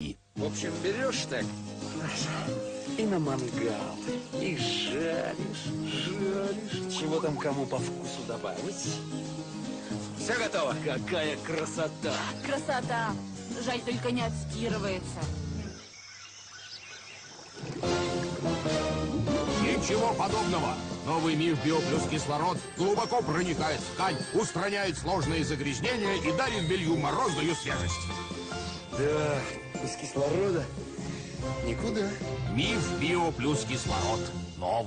Ми. В общем, берешь так и на мангал, и жаришь. Чего там кому по вкусу добавить? Все готово? Какая красота! Красота! Жаль, только не отстирывается. Ничего подобного. Новый Миф Био плюс кислород глубоко проникает в ткань, устраняет сложные загрязнения и дарит белью морозную свежесть. Да, без кислорода никуда. Миф Био плюс кислород. Новый.